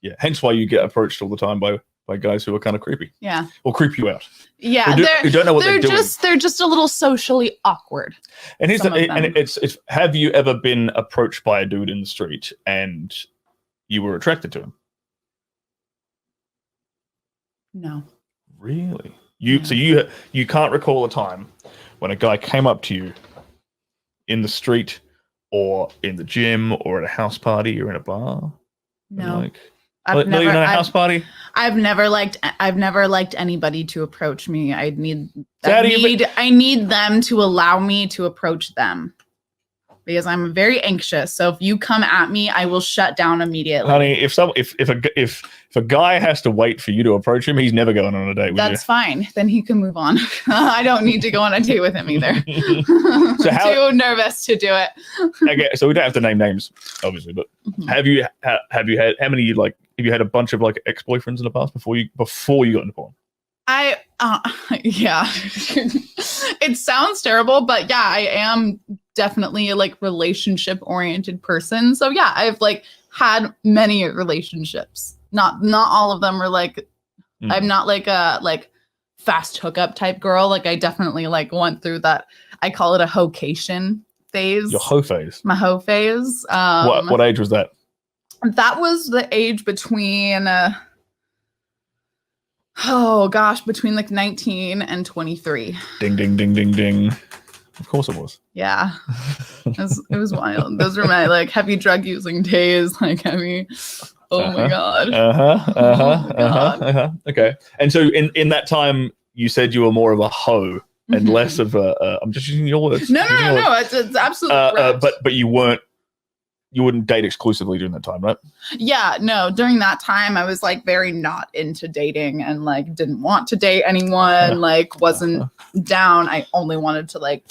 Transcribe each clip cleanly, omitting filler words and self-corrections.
Yeah, hence why you get approached all the time by guys who are kind of creepy. Yeah. Or creep you out. Yeah, who don't know what they're doing. They're just a little socially awkward. And it's have you ever been approached by a dude in the street and you were attracted to him? No. Really? So you can't recall a time when a guy came up to you in the street or in the gym or at a house party or in a bar? No. Not even at a house party? I've never liked anybody to approach me. I need them to allow me to approach them. Because I'm very anxious. So if you come at me, I will shut down immediately. Honey, if a guy has to wait for you to approach him, he's never going on a date with you. That's fine. Then he can move on. I don't need to go on a date with him either. So too nervous to do it. Okay, so we don't have to name names, obviously, but have you had a bunch of like ex-boyfriends in the past before you got into porn? Yeah. It sounds terrible, but yeah, I am definitely a like relationship oriented person. So yeah, I've like had many relationships. Not all of them are like I'm not like a fast hookup type girl. Like I definitely like went through that. I call it a hocation phase. Your hoe phase. My hoe phase. What age was that? That was the age between between like 19 and 23. Ding, ding, ding, ding, ding. Of course it was. Yeah. It was wild. Those were my like heavy drug using days. Like my God. Okay. And so in that time, you said you were more of a hoe and less of a, I'm just using your words. No. It's absolutely correct. But you wouldn't date exclusively during that time, right? Yeah, no. During that time, I was like very not into dating and like didn't want to date anyone. Like wasn't down. I only wanted to like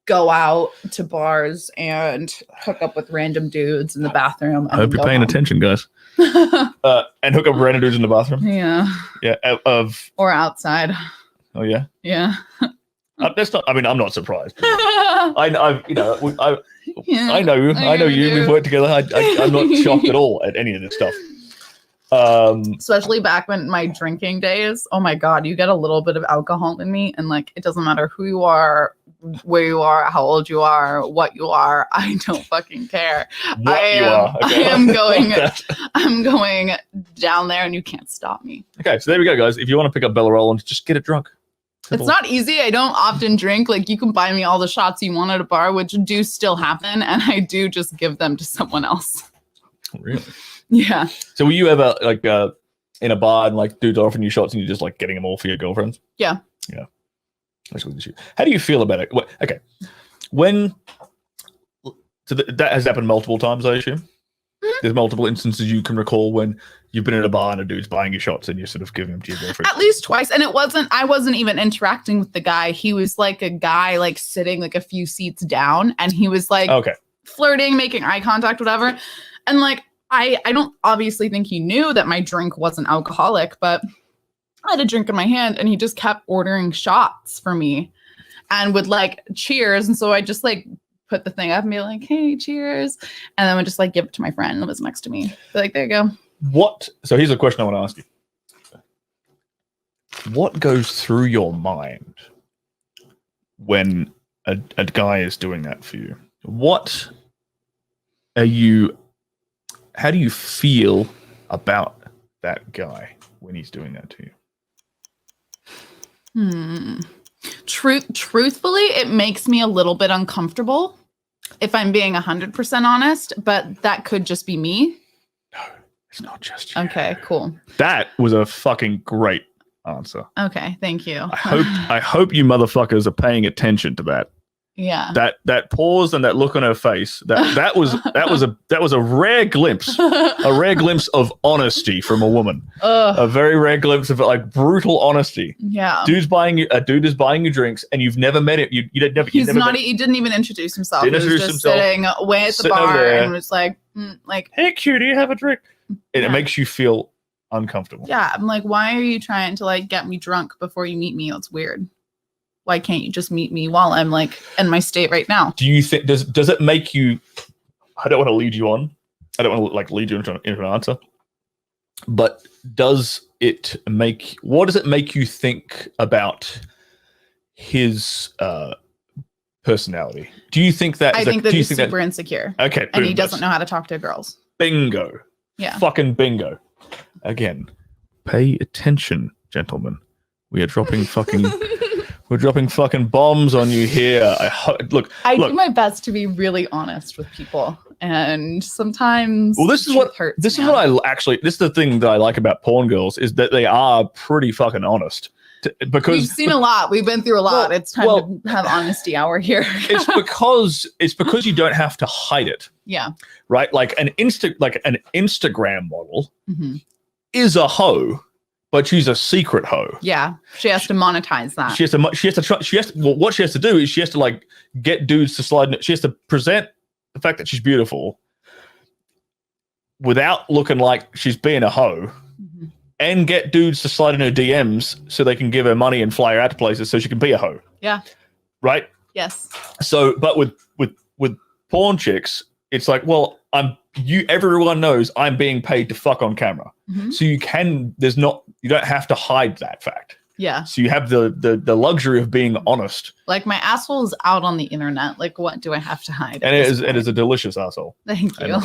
go out to bars and hook up with random dudes in the bathroom. I hope you're paying attention, guys. And hook up with random dudes in the bathroom. Yeah. Yeah. Or outside. Oh yeah. Yeah. That's not. I mean, I'm not surprised. I know you. We've worked together. I'm not shocked at all at any of this stuff. Especially back when my drinking days. Oh my God, you get a little bit of alcohol in me, and like it doesn't matter who you are, where you are, how old you are, what you are. I don't fucking care. I'm going down there, and you can't stop me. Okay, so there we go, guys. If you want to pick up Bella Roland, just get it drunk. It's not easy. I don't often drink. Like you can buy me all the shots you want at a bar, which do still happen, and I do just give them to someone else. Really? Yeah. So were you ever like in a bar and like dudes offering you shots and you're just like getting them all for your girlfriends? Yeah. Yeah. How do you feel about it? Okay. That has happened multiple times, I assume. There's multiple instances you can recall when you've been in a bar and a dude's buying you shots and you're sort of giving them to your girlfriend. At least twice. And I wasn't even interacting with the guy. He was like a guy like sitting like a few seats down and he was like flirting, making eye contact, whatever. And like, I don't obviously think he knew that my drink wasn't alcoholic, but I had a drink in my hand and he just kept ordering shots for me and would like cheers. And so I just like put the thing up and be like, hey, cheers. And then would just like give it to my friend that was next to me. Be like, there you go. So here's a question I want to ask you. What goes through your mind when a guy is doing that for you? How do you feel about that guy when he's doing that to you? Truthfully, it makes me a little bit uncomfortable if I'm being 100% honest, but that could just be me. No, it's not just you. Okay, cool. That was a fucking great answer. Okay, thank you. I hope you motherfuckers are paying attention to that. Yeah. That pause and that look on her face. That was a rare glimpse. A rare glimpse of honesty from a woman. A very rare glimpse of like brutal honesty. Yeah. A dude is buying you drinks and you've never met him. He didn't even introduce himself. He was just sitting away at the bar and was like, hey cutie, have a drink. And it makes you feel uncomfortable. Yeah. I'm like, why are you trying to like get me drunk before you meet me? It's weird. Why can't you just meet me while I'm like in my state right now? Do you think does it make you? I don't want to lead you on. I don't want to like lead you into an answer. But what does it make you think about his personality? Do you think that? I think that he's super insecure. Okay. And he doesn't know how to talk to girls. Bingo. Yeah. Fucking bingo. Again, pay attention, gentlemen. We are dropping fucking we're dropping fucking bombs on you here. I do my best to be really honest with people. And sometimes this is what the thing that I like about porn girls is that they are pretty fucking honest. Because we've seen a lot. We've been through a lot. It's time to have honesty hour here. it's because you don't have to hide it. Yeah. Right? Like an Instagram model is a hoe, but she's a secret hoe. Yeah. She has to monetize that. What she has to do is she has to like get dudes to slide. She has to present the fact that she's beautiful without looking like she's being a hoe. And get dudes to slide in her DMs so they can give her money and fly her out to places so she can be a hoe. Yeah. Right? Yes. So, but with porn chicks, it's like, well, everyone knows I'm being paid to fuck on camera. So you don't have to hide that fact. Yeah. So you have the luxury of being honest. Like my asshole is out on the internet. Like what do I have to hide? And it is a delicious asshole. Thank you.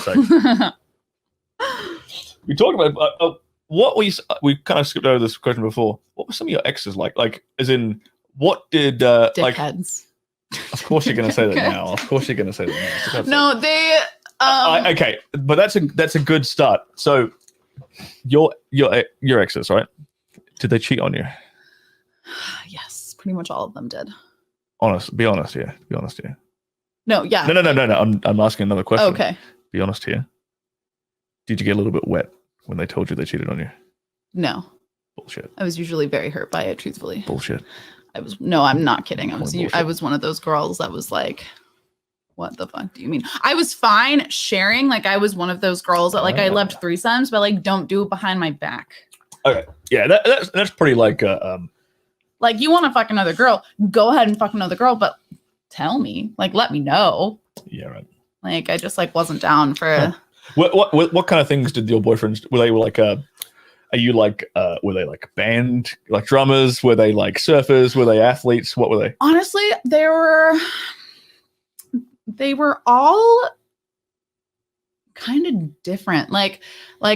We talked about we kind of skipped over this question before. What were some of your exes like? Like, as in, what did dickheads? Of course you're going to say that now. Of course you're going to say that now. No, they. Okay, but that's a good start. So, your exes, right? Did they cheat on you? Yes, pretty much all of them did. Be honest here. No, yeah. No. I'm asking another question. Okay. Be honest here. Did you get a little bit wet when they told you they cheated on you? No. Bullshit. I was usually very hurt by it, truthfully. Bullshit. I'm not kidding. I was one of those girls that was like, what the fuck do you mean? I was fine sharing. Like I was one of those girls that I loved threesomes, but like don't do it behind my back. Okay. Yeah, that's pretty like like you want to fuck another girl, go ahead and fuck another girl, but tell me, like let me know. Yeah, right. Like I just like wasn't down for What kind of things did your boyfriends? Were they like were they like band like drummers? Were they like surfers? Were they athletes? What were they? Honestly, they were all kind of different. Like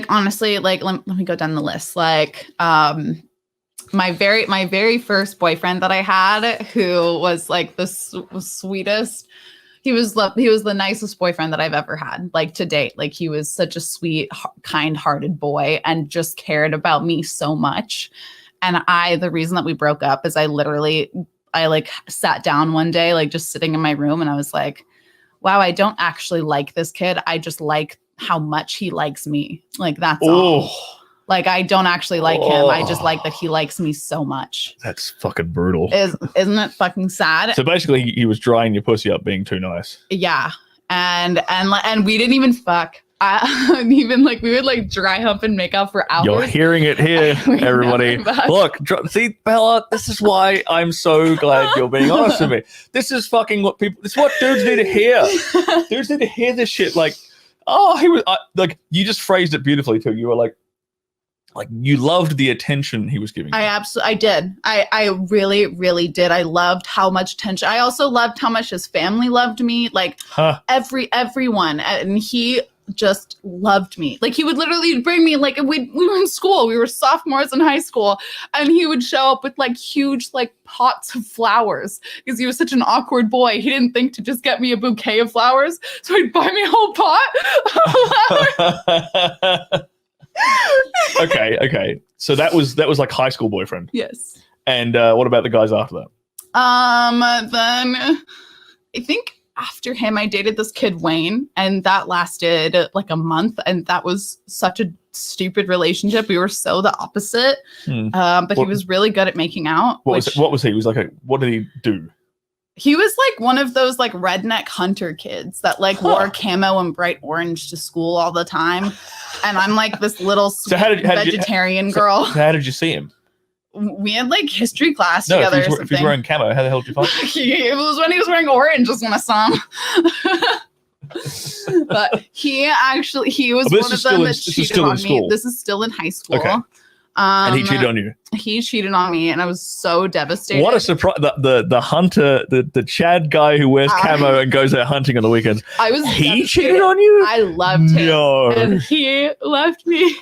honestly, like let me go down the list. Like my very first boyfriend that I had, who was like the sweetest. He was the nicest boyfriend that I've ever had, like to date. Like he was such a sweet, kind-hearted boy and just cared about me so much. And the reason that we broke up is I like sat down one day, like just sitting in my room, and I was like, wow, I don't actually like this kid. I just like how much he likes me. Like that's all. Like I don't actually like him. I just like that he likes me so much. That's fucking brutal. Isn't it fucking sad? So basically, he was drying your pussy up, being too nice. Yeah, and we didn't even fuck. Even like we would like dry hump and make out for hours. You're hearing it here, everybody. Look, see, Bella, this is why I'm so glad you're being honest with me. This is fucking what dudes need to hear. Dudes need to hear this shit. Like, he was like, you just phrased it beautifully too. You were like you loved the attention he was giving you. I did. I really, really did. I loved how much attention. I also loved how much his family loved me. Like everyone, and he just loved me. Like he would literally bring me, like we were in school, we were sophomores in high school, and he would show up with like huge like pots of flowers because he was such an awkward boy. He didn't think to just get me a bouquet of flowers, so he'd buy me a whole pot of flowers. Okay. So that was like high school boyfriend. Yes. And what about the guys after that? Then I think after him, I dated this kid, Wayne, and that lasted like a month. And that was such a stupid relationship. We were so the opposite. But he was really good at making out. What was he? He was like what did he do? He was like one of those like redneck hunter kids that like wore camo and bright orange to school all the time. And I'm like this little sweet vegetarian girl. So how did you see him? We had like history class together. If he's wearing camo, how the hell did you find him? It was when he was wearing orange is when I saw him. But he was one of them that cheated on me. This is still in high school. Okay. And he cheated on you. He cheated on me, and I was so devastated. What a surprise! The hunter, the Chad guy who wears camo and goes out hunting on the weekends. He cheated on you. I loved him. No, and he left me.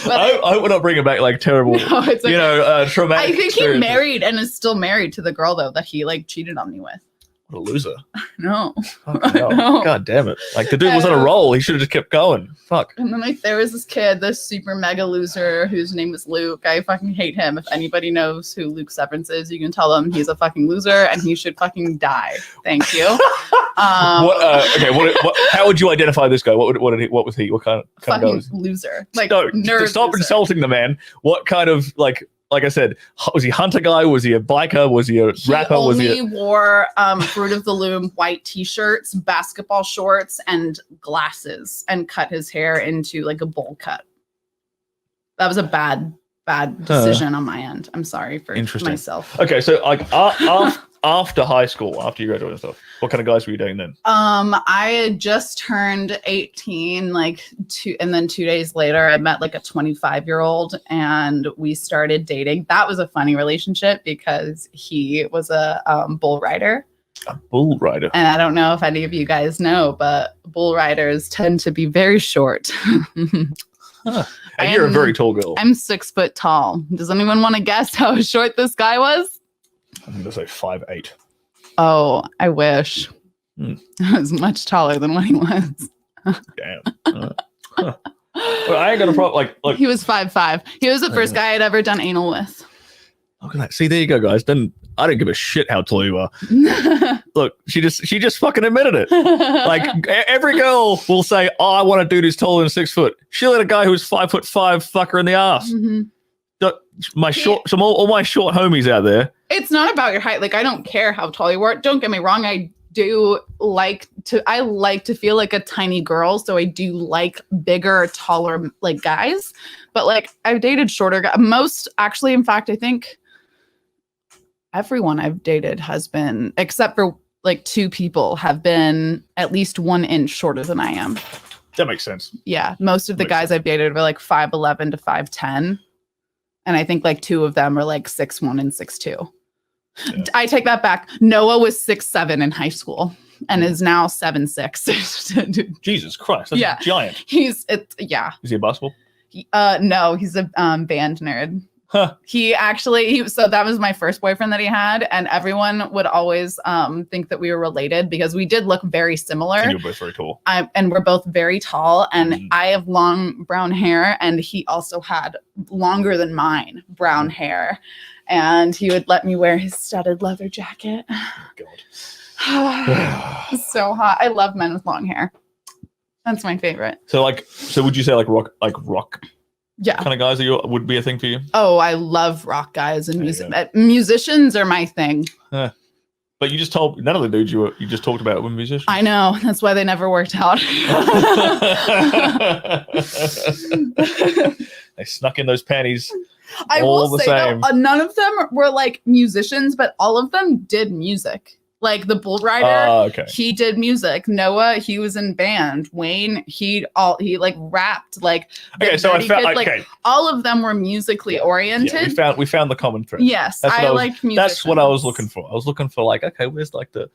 I hope we're not bringing back like terrible, no, it's okay. Traumatic. I think he married and is still married to the girl though that he like cheated on me with. What a loser. No. No. God damn it. Like the dude was on a roll. He should have just kept going. Fuck. And then like there was this kid, this super mega loser whose name was Luke. I fucking hate him. If anybody knows who Luke Severance is, you can tell him he's a fucking loser and he should fucking die. Thank you. How would you identify this guy? What was he? What kind of fucking loser? Like no, stop loser. Insulting the man. What kind of like I said, was he a hunter guy? Was he a biker? Was he a rapper? He wore Fruit of the Loom white t-shirts, basketball shorts, and glasses, and cut his hair into like a bowl cut. That was a bad decision on my end. I'm sorry for myself. Okay, so like after high school, after you graduated and stuff, what kind of guys were you dating then? I had just turned 18, and then 2 days later, I met like a 25-year-old, and we started dating. That was a funny relationship because he was a bull rider. A bull rider. And I don't know if any of you guys know, but bull riders tend to be very short. And you're a very tall girl. I'm 6 foot tall. Does anyone want to guess how short this guy was? I'm going to say 5'8". Oh, I wish. I was much taller than what he was. Damn. Well, I ain't got a problem. Like he was 5'5". He was the first guy I'd ever done anal with. Look at that. See, there you go, guys. Then I didn't give a shit how tall you are. Look, she just fucking admitted it. Like every girl will say, "Oh, I want a dude who's taller than 6 foot." She let a guy who's 5'5" fuck her in the ass. Mm-hmm. All my short homies out there. It's not about your height. Like I don't care how tall you are. Don't get me wrong. I like to feel like a tiny girl, so I do like bigger, taller like guys. But like I've dated shorter guys. In fact, I think everyone I've dated has been, except for like 2 people, have been at least 1 inch shorter than I am. That makes sense. Yeah, most of the guys I've dated were like 5'11" to 5'10", and I think like 2 of them are like 6'1" and 6'2". Yeah. I take that back. Noah was 6'7" in high school and is now 7'6". Jesus Christ, that's a giant. Is he a basketball? No, he's a band nerd. Huh. So that was my first boyfriend that he had, and everyone would always think that we were related because we did look very similar. And you were both very tall. And we're both very tall, and I have long brown hair, and he also had longer than mine brown hair, and he would let me wear his studded leather jacket. Oh, God. So hot. I love men with long hair. That's my favorite. So would you say like rock? Yeah. Kind of guys would be a thing for you? Oh, I love rock guys and music. Musicians are my thing. But you just told none of the dudes you just talked about were musicians. I know. That's why they never worked out. They snuck in those panties. I will say though, none of them were like musicians, but all of them did music. Like the bull rider, he did music. Noah, he was in band. Wayne, he like rapped. Like so I found like all of them were musically oriented. Yeah, we found the common thread. Yes, I like music. That's what I was looking for. I was looking for like, okay, where's like the